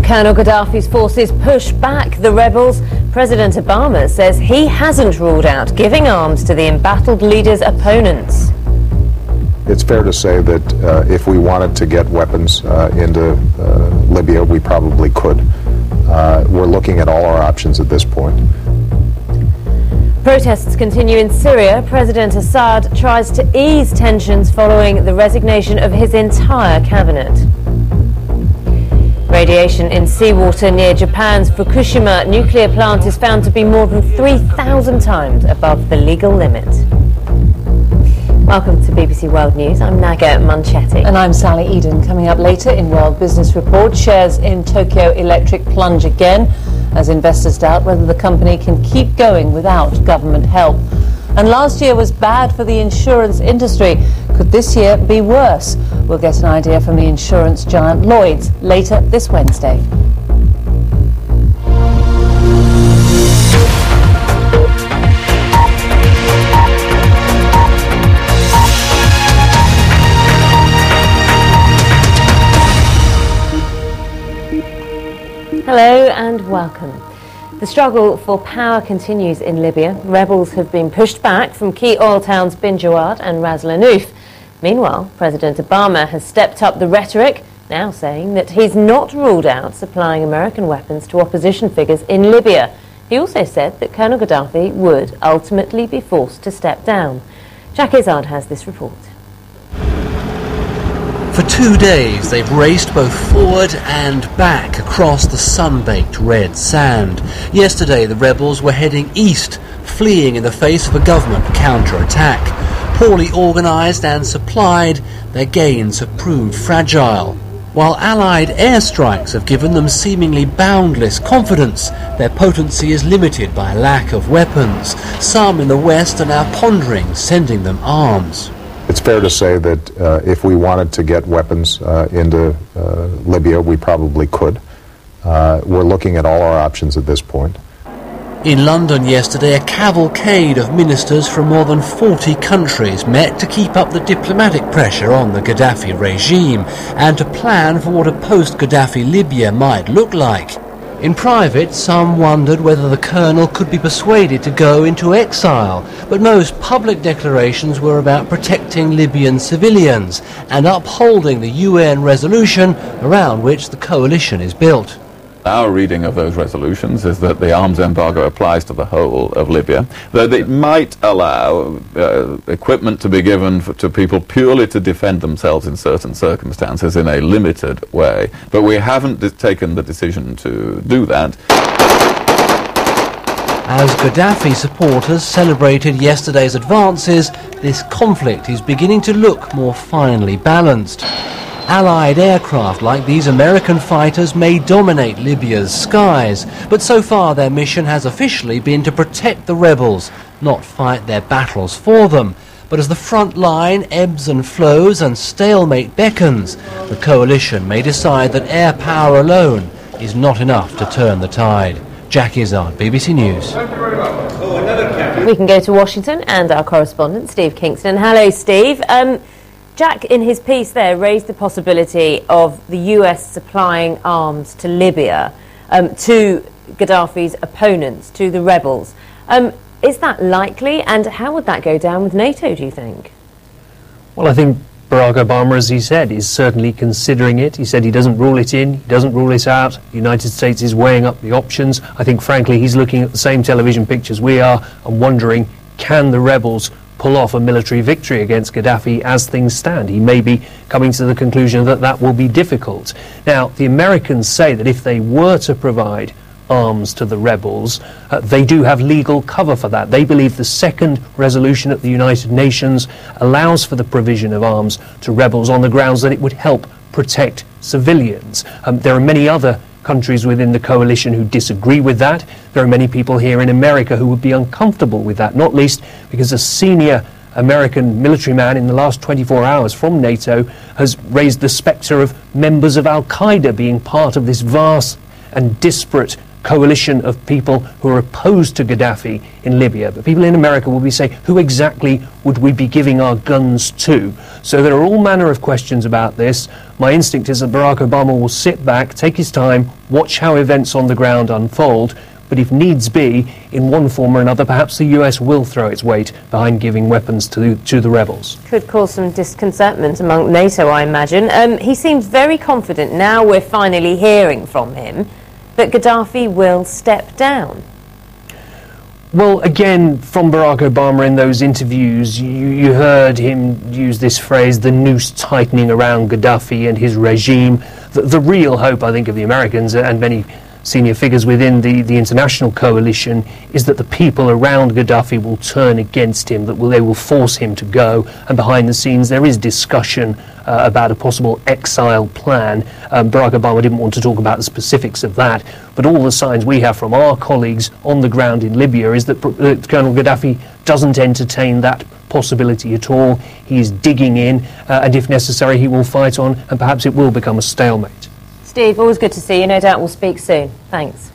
Colonel Gaddafi's forces push back the rebels, President Obama says he hasn't ruled out giving arms to the embattled leader's opponents. It's fair to say that if we wanted to get weapons into Libya, we probably could. We're looking at all our options at this point. Protests continue in Syria. President Assad tries to ease tensions following the resignation of his entire cabinet. Radiation in seawater near Japan's Fukushima nuclear plant is found to be more than 3,000 times above the legal limit. Welcome to BBC World News. I'm Naga Munchetti. And I'm Sally Eden. Coming up later in World Business Report, shares in Tokyo Electric plunge again as investors doubt whether the company can keep going without government help. And last year was bad for the insurance industry. Could this year be worse? We'll get an idea from the insurance giant Lloyd's later this Wednesday. Hello and welcome. The struggle for power continues in Libya. Rebels have been pushed back from key oil towns Bin Jawad and Ras Lanuf. Meanwhile, President Obama has stepped up the rhetoric, now saying that he's not ruled out supplying American weapons to opposition figures in Libya. He also said that Colonel Gaddafi would ultimately be forced to step down. Jack Izzard has this report. For 2 days, they've raced both forward and back across the sun-baked red sand. Yesterday, the rebels were heading east, fleeing in the face of a government counter-attack. Poorly organised and supplied, their gains have proved fragile. While Allied airstrikes have given them seemingly boundless confidence, their potency is limited by a lack of weapons. Some in the West are now pondering sending them arms. It's fair to say that if we wanted to get weapons into Libya, we probably could. We're looking at all our options at this point. In London yesterday, a cavalcade of ministers from more than 40 countries met to keep up the diplomatic pressure on the Gaddafi regime and to plan for what a post-Gaddafi Libya might look like. In private, some wondered whether the colonel could be persuaded to go into exile, but most public declarations were about protecting Libyan civilians and upholding the UN resolution around which the coalition is built. Our reading of those resolutions is that the arms embargo applies to the whole of Libya, that it might allow equipment to be given to people purely to defend themselves in certain circumstances in a limited way. But we haven't taken the decision to do that. As Gaddafi supporters celebrated yesterday's advances, this conflict is beginning to look more finely balanced. Allied aircraft like these American fighters may dominate Libya's skies, but so far their mission has officially been to protect the rebels, not fight their battles for them. But as the front line ebbs and flows and stalemate beckons, the coalition may decide that air power alone is not enough to turn the tide. Jack Izzard, BBC News. We can go to Washington and our correspondent, Steve Kingston. Hello, Steve. Jack, in his piece there, raised the possibility of the US supplying arms to Libya, to Gaddafi's opponents, to the rebels. Is that likely, and how would that go down with NATO, do you think? Well, I think Barack Obama, as he said, is certainly considering it. He said he doesn't rule it in, he doesn't rule it out. The United States is weighing up the options. I think, frankly, he's looking at the same television pictures we are and wondering, can the rebels pull off a military victory against Gaddafi as things stand? He may be coming to the conclusion that that will be difficult. Now, the Americans say that if they were to provide arms to the rebels, they do have legal cover for that. They believe the second resolution at the United Nations allows for the provision of arms to rebels on the grounds that it would help protect civilians. There are many other countries within the coalition who disagree with that. There are many people here in America who would be uncomfortable with that, not least because a senior American military man in the last 24 hours from NATO has raised the spectre of members of Al-Qaeda being part of this vast and disparate coalition of people who are opposed to Gaddafi in Libya. But people in America will be saying, who exactly would we be giving our guns to? So there are all manner of questions about this. My instinct is that Barack Obama will sit back, take his time, watch how events on the ground unfold, but if needs be, in one form or another, perhaps the US will throw its weight behind giving weapons to the rebels. Could cause some disconcertment among NATO, I imagine. He seems very confident, now we're finally hearing from him, that Gaddafi will step down. Well, again, from Barack Obama in those interviews, you heard him use this phrase, the noose tightening around Gaddafi and his regime. The real hope, I think, of the Americans and many senior figures within the international coalition is that the people around Gaddafi will turn against him, that they will force him to go. And behind the scenes, there is discussion about a possible exile plan. Barack Obama didn't want to talk about the specifics of that, but all the signs we have from our colleagues on the ground in Libya is that Colonel Gaddafi doesn't entertain that possibility at all. He's digging in, and if necessary, he will fight on, and perhaps it will become a stalemate. Steve, always good to see you. No doubt we'll speak soon. Thanks.